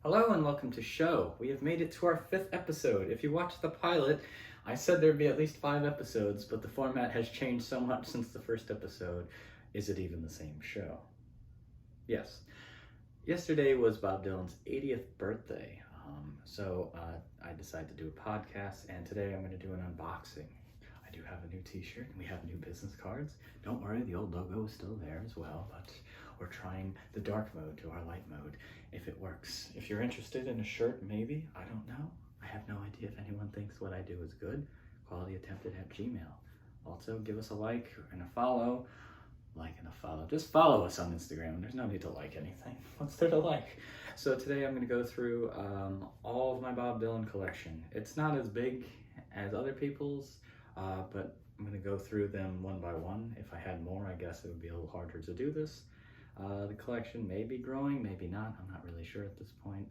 Hello and welcome to Show. We have made it to our 5th episode. If you watched the pilot, I said there'd be at least 5 episodes, but the format has changed so much since the first episode. Is it even the same show? Yes. Yesterday was Bob Dylan's 80th birthday, so I decided to do a podcast, and today I'm going to do an unboxing. I do have a new t-shirt, and we have new business cards. Don't worry, the old logo is still there as well, but we're trying the dark mode to our light mode, if it works. If you're interested in a shirt, maybe, I don't know. I have no idea if anyone thinks what I do is good. QualityAttempted@gmail. Also, give us a like and a follow. Just follow us on Instagram. There's no need to like anything. What's there to like? So today I'm going to go through all of my Bob Dylan collection. It's not as big as other people's, but I'm going to go through them one by one. If I had more, I guess it would be a little harder to do this. The collection may be growing, maybe not. I'm not really sure at this point.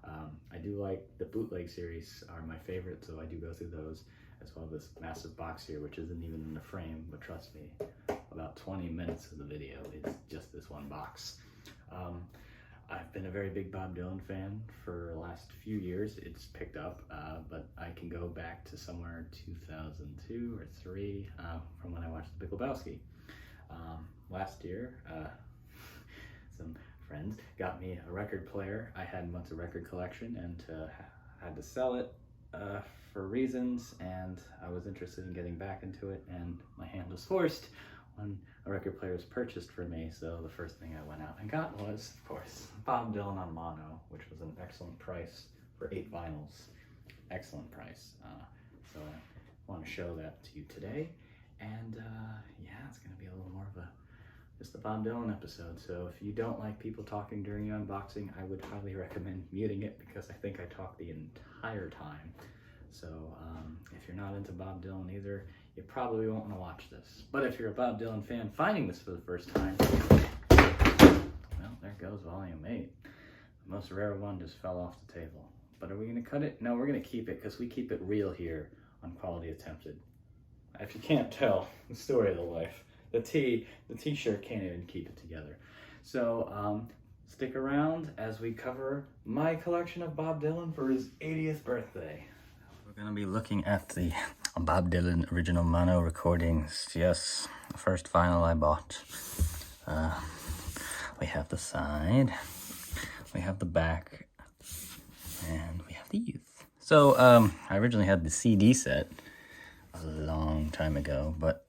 I do like the bootleg series are my favorite, so I do go through those, as well as this massive box here, which isn't even in the frame, but trust me, about 20 minutes of the video is just this one box. I've been a very big Bob Dylan fan for the last few years. It's picked up, but I can go back to somewhere 2002 or 3 from when I watched The Big Lebowski. Last year, some friends got me a record player. I had once a record collection and had to sell it for reasons, and I was interested in getting back into it, and my hand was forced when a record player was purchased for me. So the first thing I went out and got was, of course, Bob Dylan on mono, which was an excellent price for 8 vinyls. Excellent price. So I want to show that to you today, and yeah, it's going to be a little more of just a Bob Dylan episode. So if you don't like people talking during the unboxing, I would highly recommend muting it, because I think I talk the entire time. So if you're not into Bob Dylan either, you probably won't want to watch this. But if you're a Bob Dylan fan finding this for the first time, well, there goes volume 8. The most rare one just fell off the table. But are we going to cut it? No, we're going to keep it, because we keep it real here on Quality Attempted. If you can't tell, the story of the life. The t-shirt can't even keep it together. So stick around as we cover my collection of Bob Dylan for his 80th birthday. We're going to be looking at the Bob Dylan original mono recordings. Yes, the first vinyl I bought. We have the side, we have the back, and we have the youth. So I originally had the CD set a long time ago, but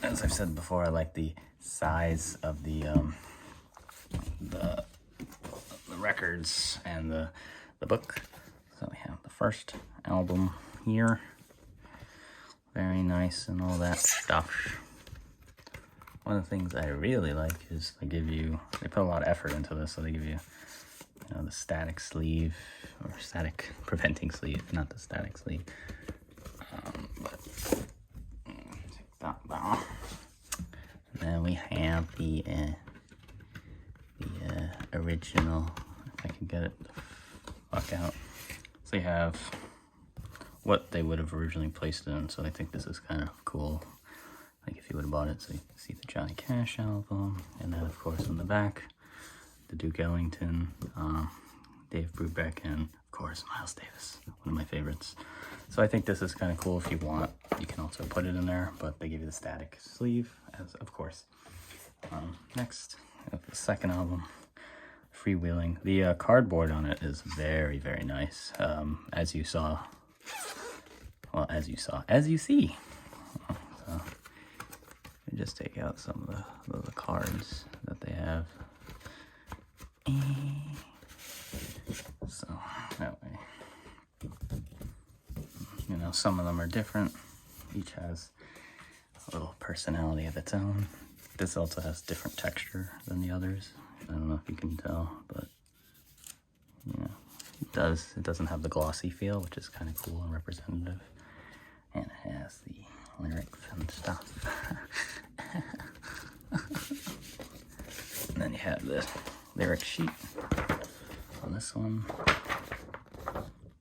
as I've said before, I like the size of the records and the book. So we have the first album here. Very nice and all that stuff. One of the things I really like is they put a lot of effort into this, so they give you, the static sleeve, or static preventing sleeve, not the static sleeve. And then we have the original, if I can get it the fuck out. So you have what they would have originally placed it in, so I think this is kind of cool. Like if you would have bought it, so you can see the Johnny Cash album, and then of course in the back, the Duke Ellington, Dave Brubeck, and of course Miles Davis, one of my favorites. So I think this is kind of cool. If you want, you can also put it in there, but they give you the static sleeve, as of course. Next, the second album, Freewheeling. The cardboard on it is very, very nice. As you see. So just take out some of the cards that they have. So that way, some of them are different. Each has a little personality of its own. This also has different texture than the others. I don't know if you can tell, but it does. It doesn't have the glossy feel, which is kind of cool and representative. And it has the lyrics and stuff. And then you have the lyric sheet on this one,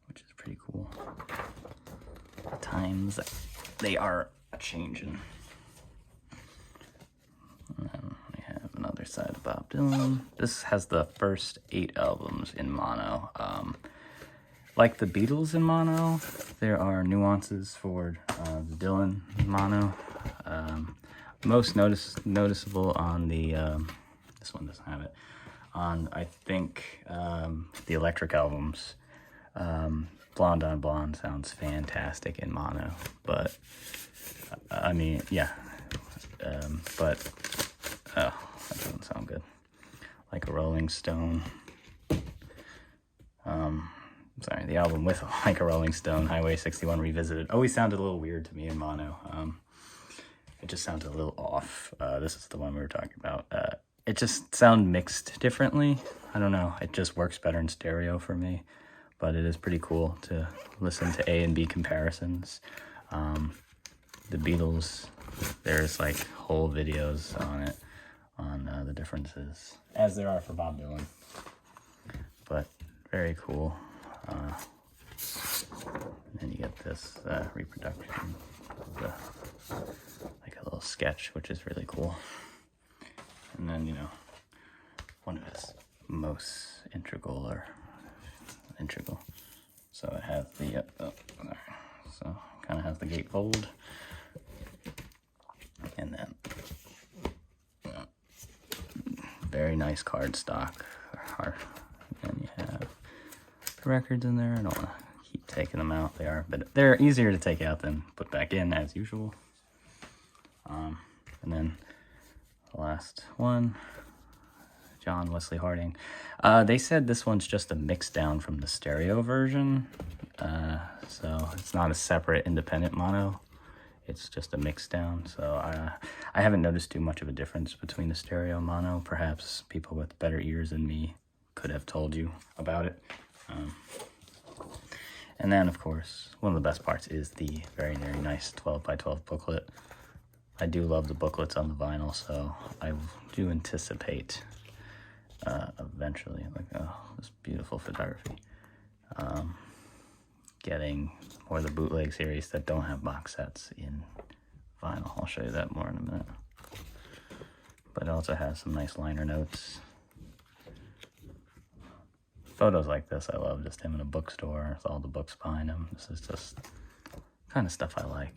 which is pretty cool. The times they are a-changing. And then we have another Side of Bob Dylan. This has the first 8 albums in mono. Like the Beatles in mono, there are nuances for the Dylan mono. Most noticeable on the, this one doesn't have it, on I think the Electric albums. Blonde on Blonde sounds fantastic in mono, but I mean, yeah, but oh, that doesn't sound good. Like a Rolling Stone. Sorry, the album with Like a Rolling Stone, Highway 61 Revisited, always sounded a little weird to me in mono. It just sounded a little off. This is the one we were talking about. It just sounded mixed differently. I don't know. It just works better in stereo for me. But it is pretty cool to listen to A and B comparisons. The Beatles, there's like whole videos on it, on the differences, as there are for Bob Dylan. But very cool. And then you get this reproduction of the, like a little sketch, which is really cool. And then, you know, one of his most integral. So it has the, so kind of has the gatefold. And then, very nice cardstock. And then you have the records in there. I don't want to keep taking them out. They are, but they're easier to take out than put back in as usual. And then the last one, John Wesley Harding. They said this one's just a mix down from the stereo version. So it's not a separate independent mono. It's just a mix down. So I haven't noticed too much of a difference between the stereo and mono. Perhaps people with better ears than me could have told you about it. And then, of course, one of the best parts is the very, very nice 12 by 12 booklet. I do love the booklets on the vinyl, so I do anticipate eventually, like, oh, this beautiful photography, getting more of the bootleg series that don't have box sets in vinyl. I'll show you that more in a minute. But it also has some nice liner notes. Photos like this I love, just him in a bookstore with all the books behind him. This is just kind of stuff I like.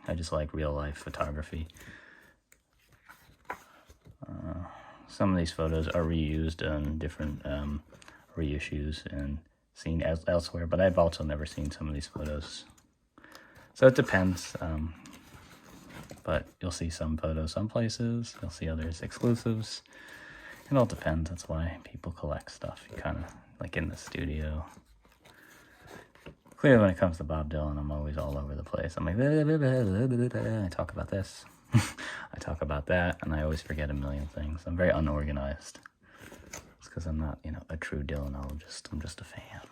I just like real life photography. Some of these photos are reused in different reissues and seen elsewhere, but I've also never seen some of these photos. So it depends, but you'll see some photos some places, you'll see others exclusives. It all depends. That's why people collect stuff. You kind of, like in the studio. Clearly when it comes to Bob Dylan, I'm always all over the place. I'm like, I talk about this. I talk about that, and I always forget a million things. I'm very unorganized. It's because I'm not, you know, a true Dylanologist. I'm just a fan.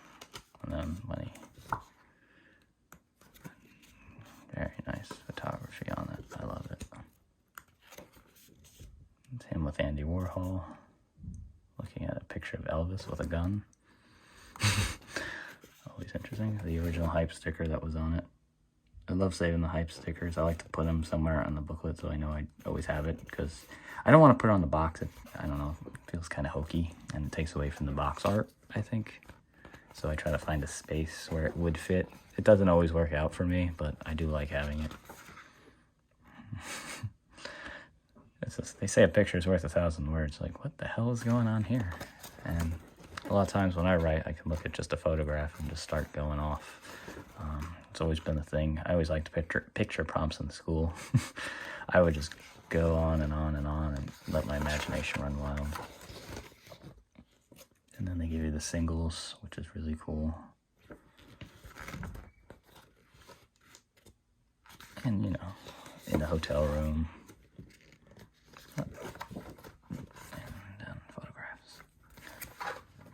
And then when he... Very nice photography on it. I love it. It's him with Andy Warhol. Looking at a picture of Elvis with a gun. Always interesting. The original hype sticker that was on it. I love saving the hype stickers. I like to put them somewhere on the booklet so I know I always have it, because I don't want to put it on the box. I don't know, it feels kind of hokey and it takes away from the box art, I think. So I try to find a space where it would fit. It doesn't always work out for me, but I do like having it. It's just, they say a picture is worth 1,000 words. Like, what the hell is going on here? And a lot of times when I write, I can look at just a photograph and just start going off. It's always been a thing. I always liked picture prompts in school. I would just go on and on and on and let my imagination run wild. And then they give you the singles, which is really cool. And, you know, in a hotel room.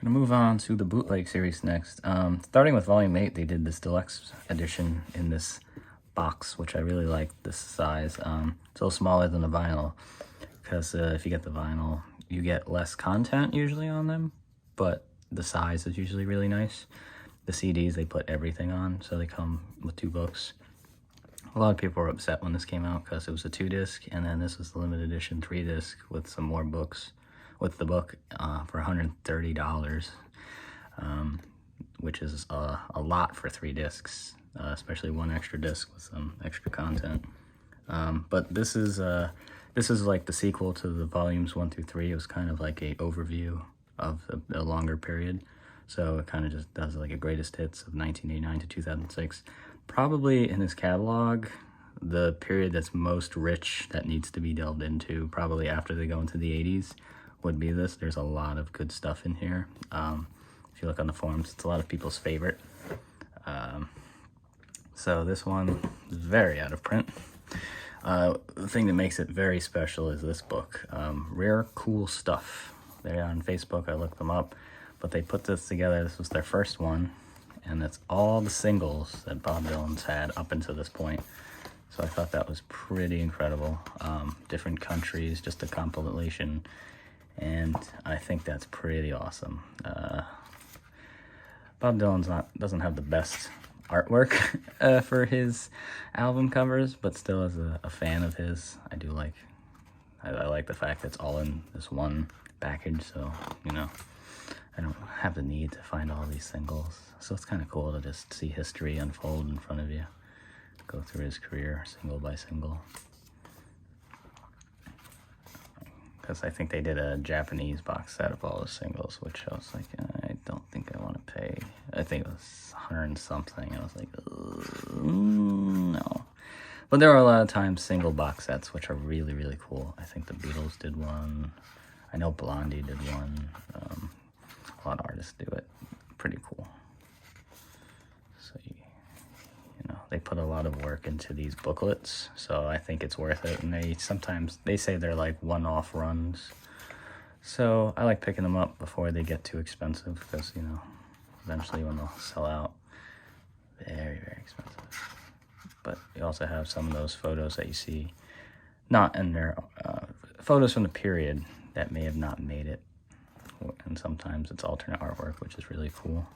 Gonna move on to the bootleg series next. Starting with volume 8, they did this deluxe edition in this box, which I really like this size. It's a little smaller than the vinyl, because if you get the vinyl, you get less content usually on them, but the size is usually really nice. The CDs, they put everything on, so they come with 2 books. A lot of people were upset when this came out because it was a 2-disc, and then this was the limited edition 3-disc with some more books, with the book for $130, which is a lot for 3 discs, especially one extra disc with some extra content. But this is like the sequel to the volumes 1 through 3. It was kind of like a overview of a longer period. So it kind of just does like a greatest hits of 1989 to 2006. Probably in his catalog, the period that's most rich that needs to be delved into, probably after they go into the 80s, would be this. There's a lot of good stuff in here. If you look on the forums, it's a lot of people's favorite. So this one is very out of print. The thing that makes it very special is this book, Rare Cool Stuff. They're on Facebook, I looked them up, but they put this together. This was their first one, and it's all the singles that Bob Dylan's had up until this point. So I thought that was pretty incredible. Different countries, just a compilation, and I think that's pretty awesome. Bob Dylan doesn't have the best artwork for his album covers, but still, as a fan of his, I do like. I like the fact that it's all in this one package. So you know, I don't have the need to find all these singles. So it's kind of cool to just see history unfold in front of you. Go through his career single by single. Because I think they did a Japanese box set of all the singles, which I was like, I don't think I want to pay. I think it was 100 and something. I was like, no. But there are a lot of times single box sets, which are really, really cool. I think the Beatles did one. I know Blondie did one. A lot of artists do it. Pretty cool. So you know, they put a lot of work into these booklets, so I think it's worth it. And they say they're like one-off runs, so I like picking them up before they get too expensive, because you know, eventually when they'll sell out, very, very expensive. But you also have some of those photos that you see not in there, photos from the period that may have not made it, and sometimes it's alternate artwork, which is really cool.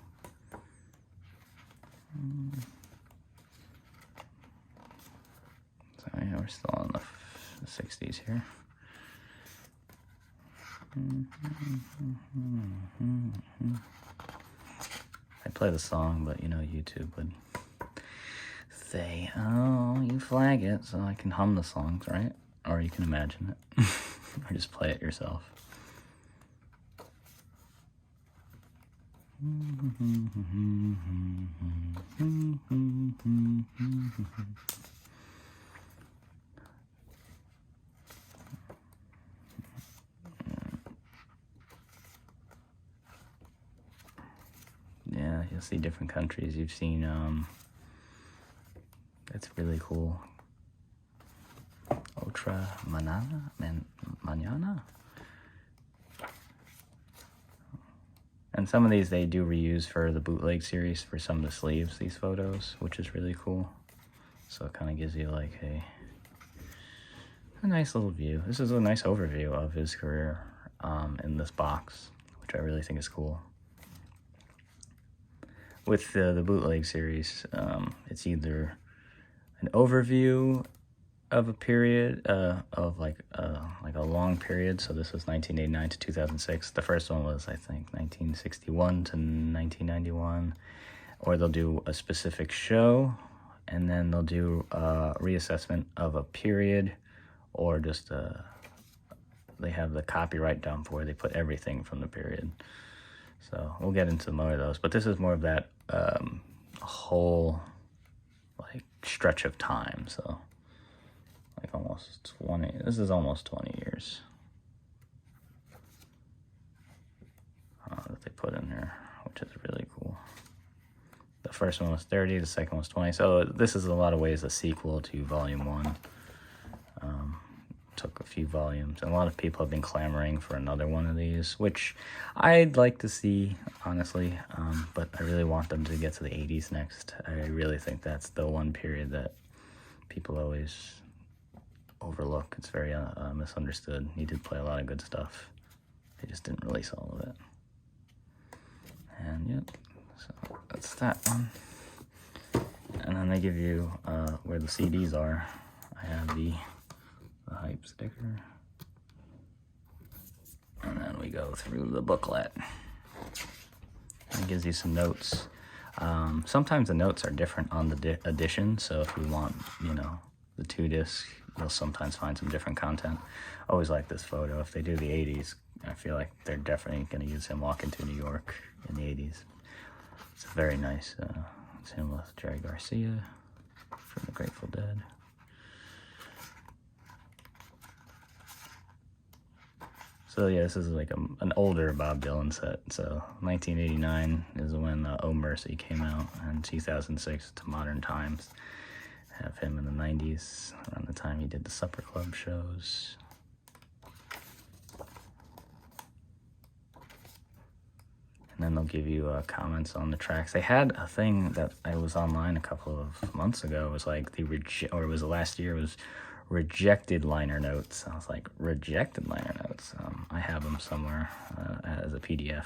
So yeah, we're still in the 60s here. I play the song, but you know, YouTube would say, oh, you flag it, so I can hum the songs, right? Or you can imagine it, or just play it yourself. Yeah, you'll see different countries. You've seen, it's really cool. Otra Mañana? And some of these they do reuse for the bootleg series for some of the sleeves, these photos, which is really cool. So it kind of gives you like a nice little view. This is a nice overview of his career in this box, which I really think is cool. With the bootleg series, it's either an overview of a period of like a long period. So this was 1989 to 2006. The first one was, I think, 1961 to 1991. Or they'll do a specific show, and then they'll do a reassessment of a period, or just they have the copyright dump where they put everything from the period. So we'll get into more of those, but this is more of that whole like stretch of time. So like almost 20, this is almost 20 years that they put in there, which is really cool. The first one was 30, the second was 20. So this is in a lot of ways a sequel to Volume 1. Took a few volumes, and a lot of people have been clamoring for another one of these, which I'd like to see, honestly, but I really want them to get to the 80s next. I really think that's the one period that people always overlook. It's very misunderstood. He did play a lot of good stuff. They just didn't release all of it. And yep, so that's that one. And then they give you where the CDs are. I have the hype sticker. And then we go through the booklet. It gives you some notes. Sometimes the notes are different on the edition, so if we want, you know, the 2-disc, you'll sometimes find some different content. Always like this photo. If they do the 80s, I feel like they're definitely going to use him walking to New York in the 80s. It's very nice. It's him with Jerry Garcia from the Grateful Dead. So yeah, this is like an older Bob Dylan set. So 1989 is when Oh Mercy came out, and 2006 to modern times. Have him in the 90s, around the time he did the Supper Club shows. And then they'll give you comments on the tracks. They had a thing that I was online a couple of months ago. It was like or it was last year. It was rejected liner notes. I was like, rejected liner notes. I have them somewhere as a PDF.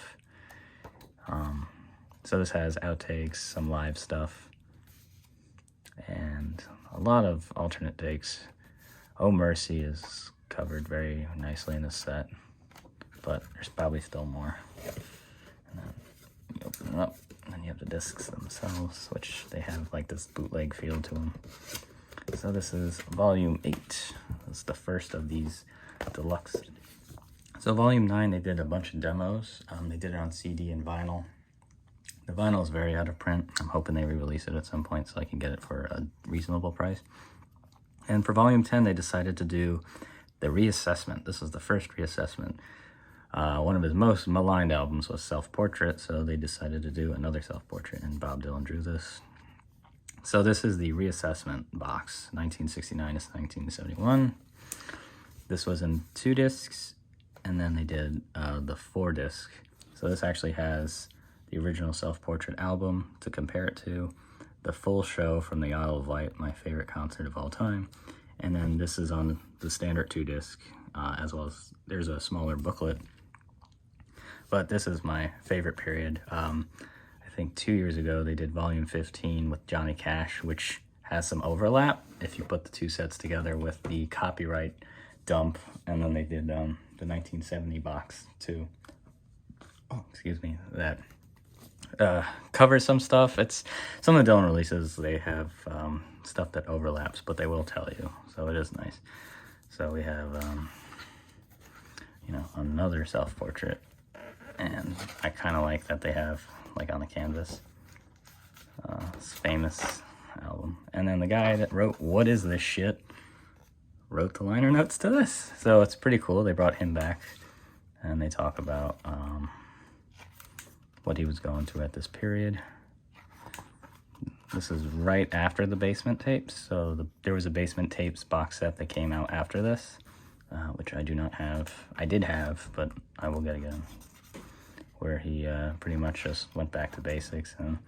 So this has outtakes, some live stuff, and a lot of alternate takes. Oh Mercy is covered very nicely in this set, but there's probably still more. And then you open it up, and then you have the discs themselves, which they have like this bootleg feel to them. So this is volume 8. It's the first of these deluxe. So volume 9, they did a bunch of demos. They did it on CD and vinyl. The vinyl is very out of print. I'm hoping they re-release it at some point so I can get it for a reasonable price. And for volume 10, they decided to do the reassessment. This is the first reassessment. One of his most maligned albums was Self-Portrait, so they decided to do another Self-Portrait, and Bob Dylan drew this. So this is the reassessment box, 1969 to 1971. This was in 2 discs, and then they did the 4-disc. So this actually has the original Self-Portrait album to compare it to, the full show from the Isle of Light, my favorite concert of all time, and then this is on the standard 2-disc, as well as there's a smaller booklet. But this is my favorite period. I think 2 years ago they did volume 15 with Johnny Cash, which has some overlap if you put the 2 sets together with the copyright dump, and then they did the 1970 box too. Oh, excuse me, that covers some stuff. It's some of the Dylan releases, they have stuff that overlaps, but they will tell you, so it is nice. So we have you know, another Self-Portrait, and I kind of like that they have like on the canvas this famous album. And then the guy that wrote What Is This Shit wrote the liner notes to this, so it's pretty cool. They brought him back, and they talk about what he was going through at this period. This is right after the Basement tapes, so there was a Basement tapes box set that came out after this, which I do not have. I did have, but I will get again, where he pretty much just went back to basics and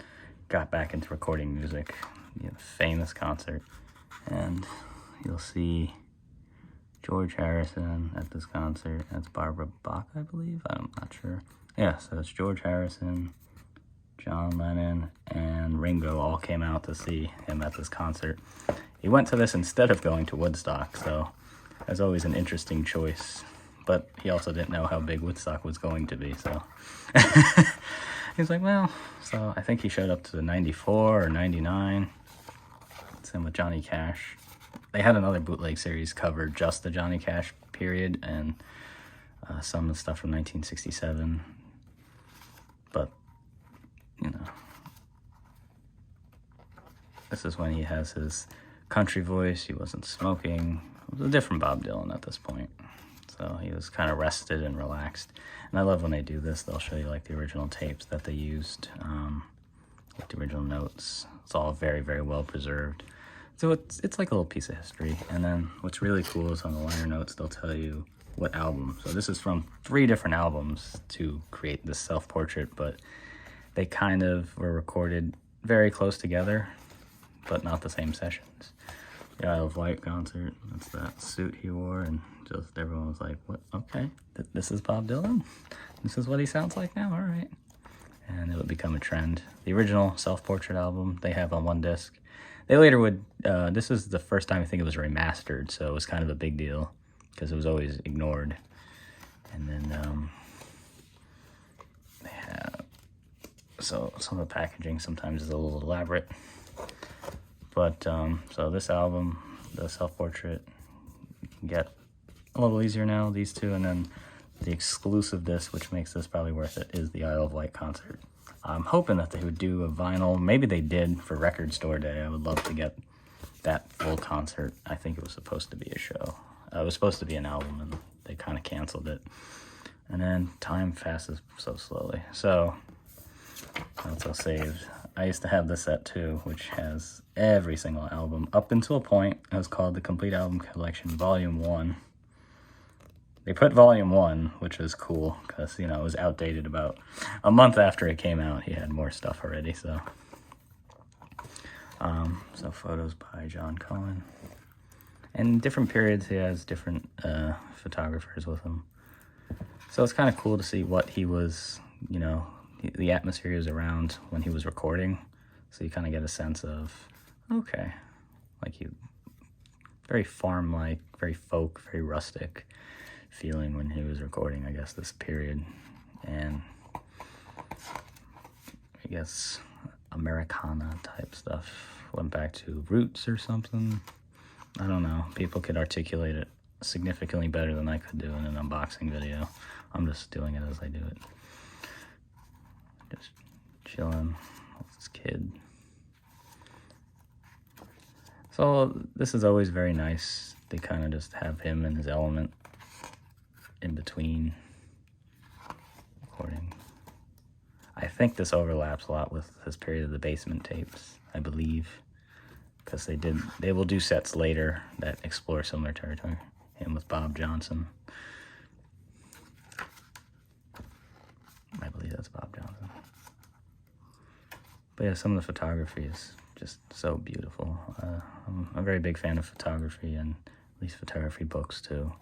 got back into recording music. You know, famous concert, and you'll see George Harrison at this concert. That's Barbara Bach, I believe. I'm not sure. Yeah, so it's George Harrison, John Lennon, and Ringo all came out to see him at this concert. He went to this instead of going to Woodstock, so that's always an interesting choice. But he also didn't know how big Woodstock was going to be, so he's like, well, so I think he showed up to the 94 or 99. It's him with Johnny Cash. They had another bootleg series covered just the Johnny Cash period and some of the stuff from 1967. But, you know, this is when he has his country voice. He wasn't smoking. It was a different Bob Dylan at this point. So he was kind of rested and relaxed. And I love when they do this. They'll show you like the original tapes that they used, like the original notes. It's all very, very well preserved. So it's like a little piece of history. And then what's really cool is on the liner notes, they'll tell you what album. So this is from 3 different albums to create this Self-Portrait, but they kind of were recorded very close together, but not the same sessions. The Isle of Light concert, that's that suit he wore, and just everyone was like, what, okay, this is Bob Dylan? This is what he sounds like now? All right. And it would become a trend. The original Self-Portrait album they have on 1 disc, They later would, this is the first time I think it was remastered, so it was kind of a big deal because it was always ignored. And then they have, so some of the packaging sometimes is a little elaborate. But, so this album, the self-portrait, you can get a little easier now, these two, and then the exclusive disc, which makes this probably worth it, is the Isle of Wight concert. I'm hoping that they would do a vinyl. Maybe they did for Record Store Day. I would love to get that full concert. I think it was supposed to be a show. It was supposed to be an album, and they kind of canceled it. And then time passes so slowly. So that's all saved. I used to have this set too, which has every single album up until a point. It was called the Complete Album Collection Volume 1. They put Volume 1, which was cool, because, you know, it was outdated about a month after it came out. He had more stuff already, so. So photos by John Cohen. And different periods, he has different photographers with him. So it's kind of cool to see what he was, you know, the atmosphere he was around when he was recording. So you kind of get a sense of, okay, like he, very farm-like, very folk, very rustic feeling when he was recording, I guess, this period. And I guess Americana type stuff. Went back to roots or something. I don't know. People could articulate it significantly better than I could do in an unboxing video. I'm just doing it as I do it. Just chilling with this kid. So this is always very nice. They kind of just have him in his element in between recording. I think this overlaps a lot with his period of the Basement Tapes, I believe, because they will do sets later that explore similar territory. Him with Bob Johnson. I believe that's Bob Johnson. But yeah, some of the photography is just so beautiful. I'm a very big fan of photography, and at least photography books too.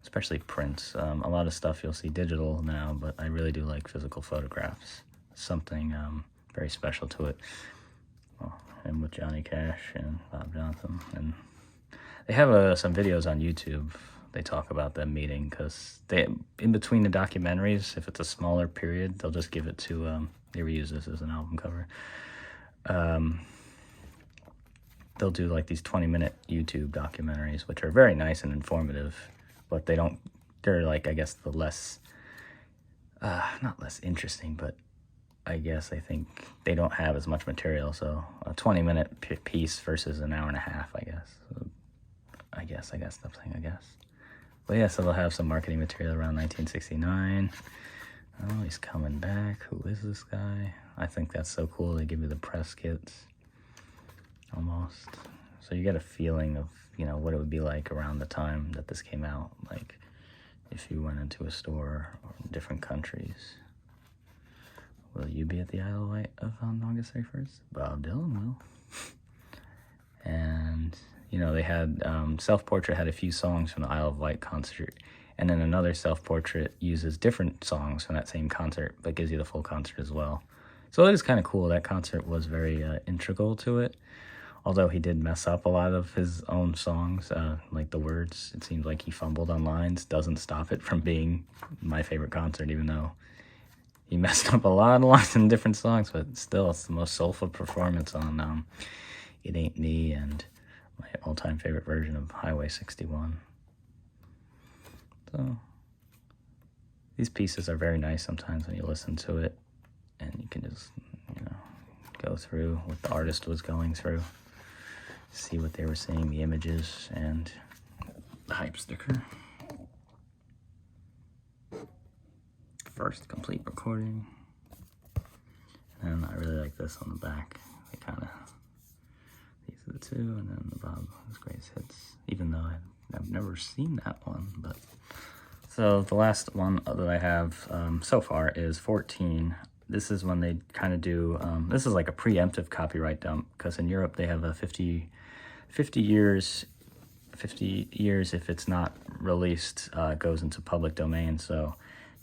Especially prints. A lot of stuff you'll see digital now, but I really do like physical photographs. Something very special to it. Well, and with Johnny Cash and Bob Johnson. And they have some videos on YouTube. They talk about them meeting, because they, in between the documentaries, if it's a smaller period, they'll just give it to, they reuse this as an album cover. They'll do like these 20-minute YouTube documentaries, which are very nice and informative, but they're like, I guess, the less, not less interesting, but I guess I think they don't have as much material. So a 20-minute piece versus an hour and a half, I guess. So I guess. But yeah, so they'll have some marketing material around 1969. Oh, he's coming back. Who is this guy? I think that's so cool. They give you the press kits, almost. So you get a feeling of, you know, what it would be like around the time that this came out. Like, if you went into a store or in different countries. Will you be at the Isle of Wight on August 31st? Bob Dylan will. And, you know, they had, Self-Portrait had a few songs from the Isle of Wight concert, and then another Self-Portrait uses different songs from that same concert, but gives you the full concert as well. So it is kind of cool. That concert was very integral to it, although he did mess up a lot of his own songs, like the words. It seems like he fumbled on lines. Doesn't stop it from being my favorite concert, even though he messed up a lot of lines in different songs, but still, it's the most soulful performance on It Ain't Me and my all-time favorite version of Highway 61. So these pieces are very nice sometimes when you listen to it, and you can just, you know, go through what the artist was going through, see what they were seeing, the images, and the hype sticker. First complete recording. And I really like this on the back. They kind of, these are the two, and then the Bob's Greatest Hits, even though I've never seen that one. But so the last one that I have so far is 14. This is when they kind of do, this is like a preemptive copyright dump, because in Europe they have a 50 years if it's not released, goes into public domain. So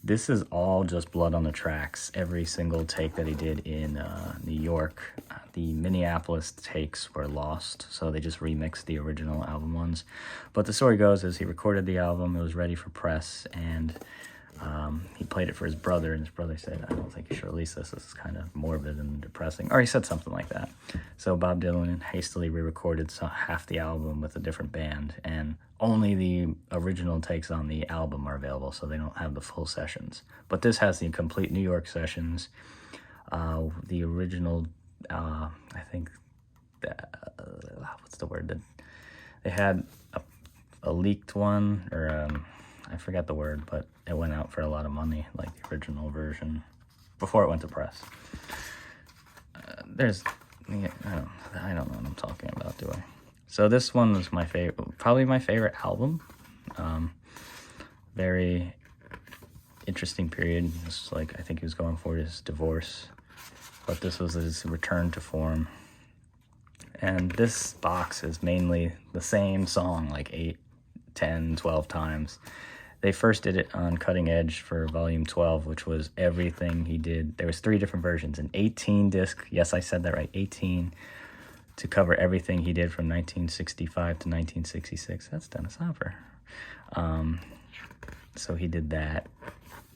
This is all just blood on the tracks. Every single take that he did in New York. The Minneapolis takes were lost, so they just remixed the original album ones. But the story goes is he recorded the album, it was ready for press, and he played it for his brother, and his brother said, I don't think you should release this. This is kind of morbid and depressing. Or he said something like that. So Bob Dylan hastily re-recorded half the album with a different band, and only the original takes on the album are available, so they don't have the full sessions. But this has the complete New York sessions. The original, I think, what's the word? They had a leaked one, or I forget the word, but it went out for a lot of money, like the original version, before it went to press. I don't know what I'm talking about, do I? So this one was my favorite, probably my favorite album. Very interesting period. It's like, I think he was going for his divorce, but this was his return to form. And this box is mainly the same song, like 8, 10, 12 times. They first did it on Cutting Edge for volume 12, which was everything he did. There was 3 different versions, an 18 disc, yes, I said that right, 18, to cover everything he did from 1965 to 1966. That's Dennis Hopper. So he did that,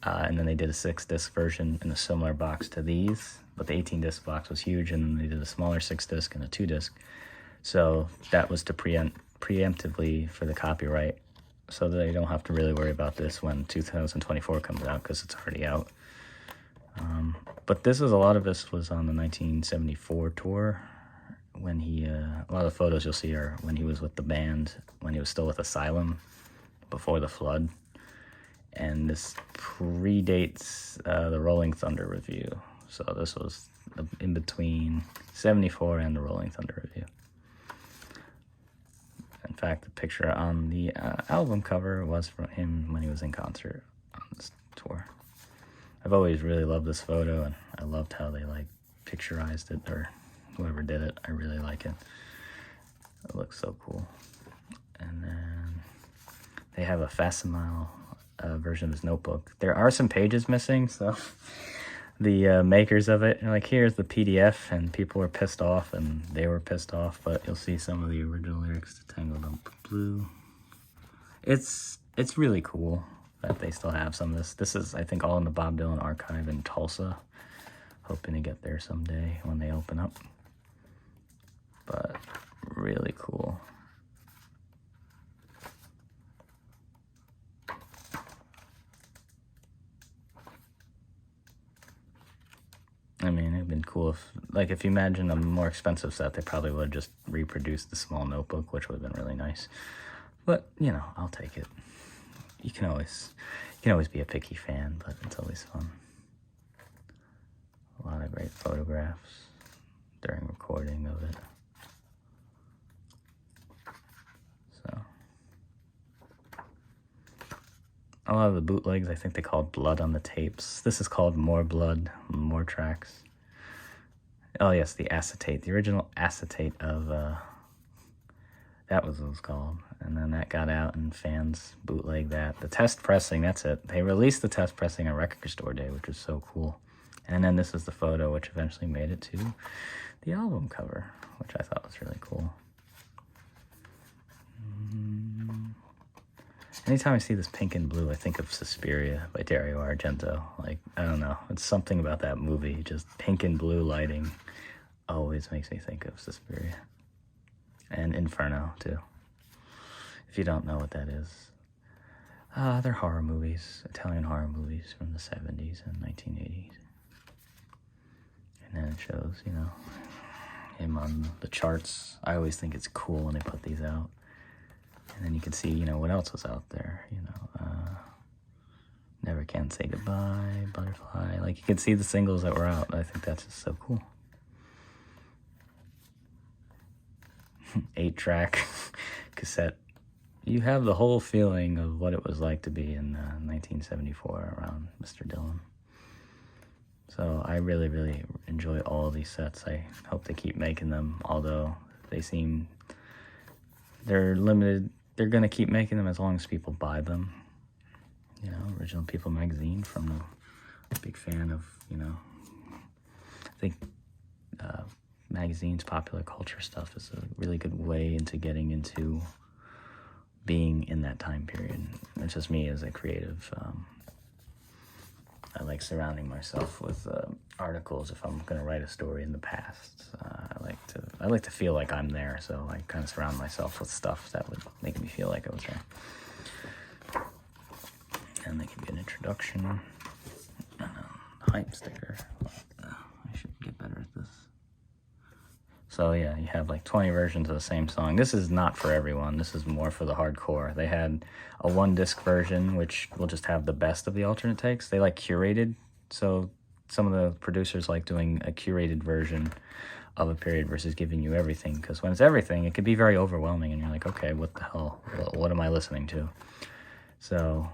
and then they did a 6-disc version in a similar box to these, but the 18-disc box was huge, and then they did a smaller 6-disc and a 2-disc. So that was to preemptively for the copyright, so that they don't have to really worry about this when 2024 comes out, because it's already out. But a lot of this was on the 1974 tour, when he, a lot of the photos you'll see are when he was with the band, when he was still with Asylum, before the flood. And this predates the Rolling Thunder review. So this was in between 74 and the Rolling Thunder review. In fact, the picture on the album cover was from him when he was in concert on this tour. I've always really loved this photo, and I loved how they like picturized it, or whoever did it. I really like it. It looks so cool. And then they have a facsimile version of his notebook. There are some pages missing, so the makers of it are like, here's the PDF, and people were pissed off, and they were pissed off, but you'll see some of the original lyrics to Tangled Up Blue. It's really cool that they still have some of this. This is, I think, all in the Bob Dylan archive in Tulsa. Hoping to get there someday when they open up. But really cool. I mean, it'd been cool if you imagine a more expensive set, they probably would have just reproduced the small notebook, which would have been really nice. But, I'll take it. You can always be a picky fan, but it's always fun. A lot of great photographs during recording of it. So, a lot of the bootlegs, I think they called Blood on the Tapes. This is called More Blood, More Tracks. Oh yes, the acetate, the original acetate of, that was what it was called. And then that got out and fans bootleg that. The test pressing, that's it. They released the test pressing on Record Store Day, which was so cool. And then this is the photo, which eventually made it to the album cover, which I thought was really cool. Anytime I see this pink and blue, I think of Suspiria by Dario Argento. Like, I don't know. It's something about that movie. Just pink and blue lighting always makes me think of Suspiria. And Inferno, too. If you don't know what that is. They're horror movies. Italian horror movies from the 70s and 1980s. And then it shows, him on the charts. I always think it's cool when they put these out. And then you can see, what else was out there, Never Can Say Goodbye, Butterfly. Like, you can see the singles that were out. I think that's just so cool. 8-track cassette. You have the whole feeling of what it was like to be in 1974 around Mr. Dylan. So I really, really enjoy all of these sets. I hope they keep making them, although they're limited. They're going to keep making them as long as people buy them. you know, Original People magazine from a big fan of, you know, I think magazines, popular culture stuff is a really good way into getting into being in that time period. It's just me as a creative. I like surrounding myself with articles if I'm going to write a story in the past. I like to feel like I'm there, so I kind of surround myself with stuff that would make me feel like I was there. And they give you an introduction and a hype sticker. I should get better at this. So yeah, you have like 20 versions of the same song. This is not for everyone. This is more for the hardcore. They had a 1-disc version, which will just have the best of the alternate takes. They like curated, so some of the producers like doing a curated version of a period versus giving you everything. Because when it's everything, it can be very overwhelming, and you're like, okay, what the hell? What am I listening to? So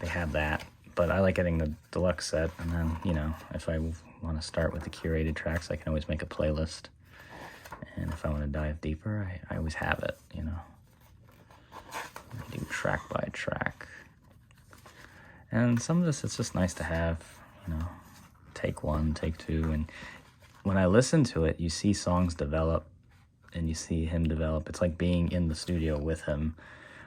they have that. But I like getting the deluxe set, and then, you know, if I want to start with the curated tracks, I can always make a playlist. And if I want to dive deeper, I always have it, you know. I do track by track. And some of this, it's just nice to have, you know, take 1, take 2. And when I listen to it, you see songs develop and you see him develop. It's like being in the studio with him,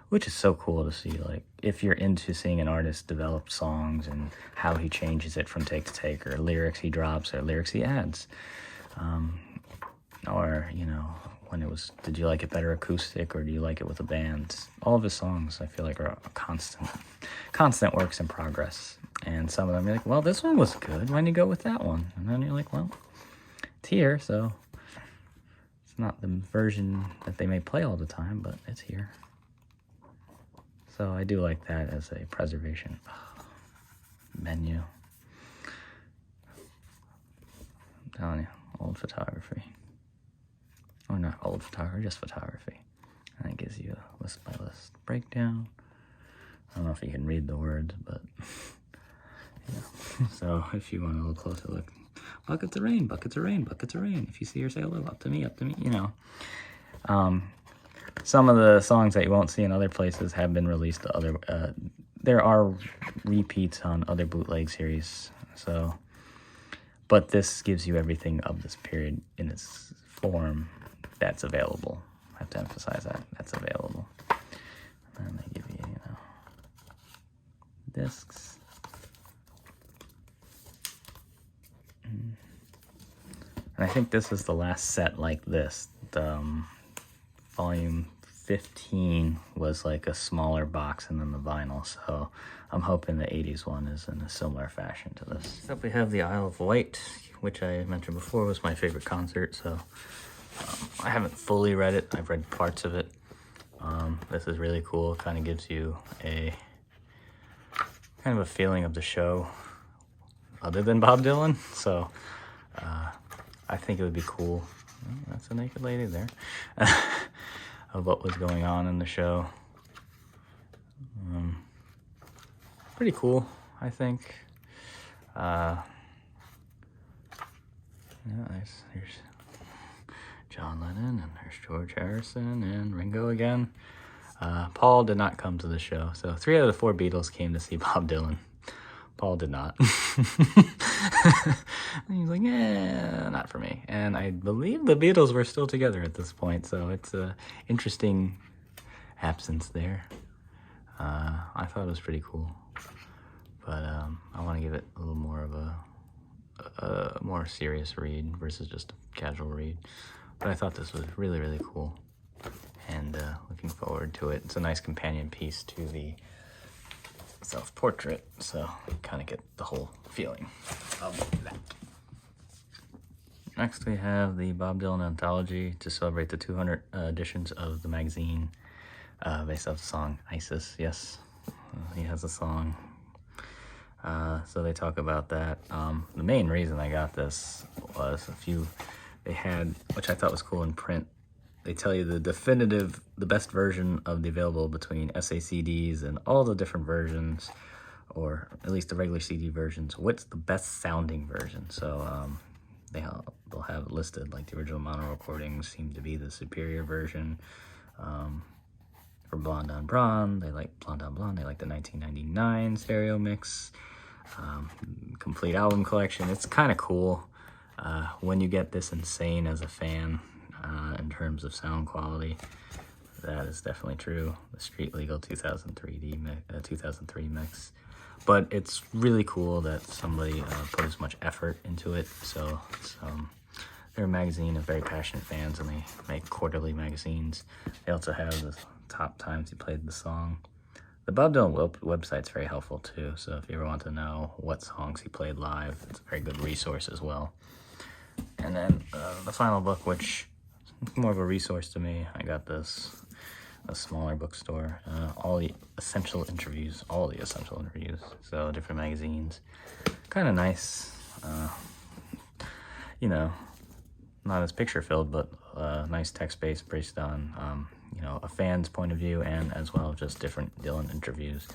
which is so cool to see. Like, if you're into seeing an artist develop songs and how he changes it from take to take, or lyrics he drops or lyrics he adds. Or, you know, when it was, did you like it better acoustic or do you like it with a band? All of his songs, I feel like, are a constant works in progress. And some of them, you're like, well, this one was good. Why didn't you go with that one? And then you're like, well, it's here, so it's not the version that they may play all the time, but it's here. So I do like that as a preservation. Menu. I'm telling you, old photography. Or not old photography, just photography. And it gives you a list by list breakdown. I don't know if you can read the words, but yeah. So if you want a little closer look, buckets of rain, buckets of rain, buckets of rain. If you see her, say hello, up to me, you know. Some of the songs that you won't see in other places have been released to other, there are repeats on other bootleg series, so, but this gives you everything of this period in its form that's available. I have to emphasize that, that's available. And they give you, you know, discs. And I think this is the last set like this. Volume 15 was like a smaller box and then the vinyl, so I'm hoping the 80s one is in a similar fashion to this. Next up we have the Isle of Wight, which I mentioned before was my favorite concert, so I haven't fully read it. I've read parts of it. This is really cool. It kind of gives you a kind of a feeling of the show other than Bob Dylan, so I think it would be cool. Oh, that's a naked lady there. Of what was going on in the show. Pretty cool, I think. Yeah, here's John Lennon, and there's George Harrison, and Ringo again. Paul did not come to the show, so 3 out of the 4 Beatles came to see Bob Dylan. Paul did not. And he's like, yeah, not for me. And I believe the Beatles were still together at this point, so it's a interesting absence there. I thought it was pretty cool, but I want to give it a little more of a more serious read versus just a casual read. But I thought this was really, really cool, and looking forward to it. It's a nice companion piece to the self-portrait, so you kind of get the whole feeling of that. Next we have the Bob Dylan Anthology to celebrate the 200 editions of the magazine, based off the song Isis. Yes, he has a song. So they talk about that. The main reason I got this was they had, which I thought was cool in print, they tell you the best version of the available between SACDs and all the different versions, or at least the regular CD versions. What's the best sounding version? So they'll have it listed, like the original mono recordings seem to be the superior version. for Blonde on Blonde. They like Blonde on Blonde. They like the 1999 stereo mix. Complete album collection. It's kind of cool when you get this insane as a fan in terms of sound quality. That is definitely true. The Street Legal 2003 mix. But it's really cool that somebody put as much effort into it. So it's, they're a magazine of very passionate fans, and they make quarterly magazines. They also have the top times he played the song. The Bob Dylan website's very helpful too, so if you ever want to know what songs he played live, it's a very good resource as well. And then the final book, which is more of a resource to me, I got this a smaller bookstore. All the essential interviews, so different magazines. Kind of nice, you know, not as picture filled, but nice text base based on, you know, a fan's point of view, and as well just different Dylan interviews.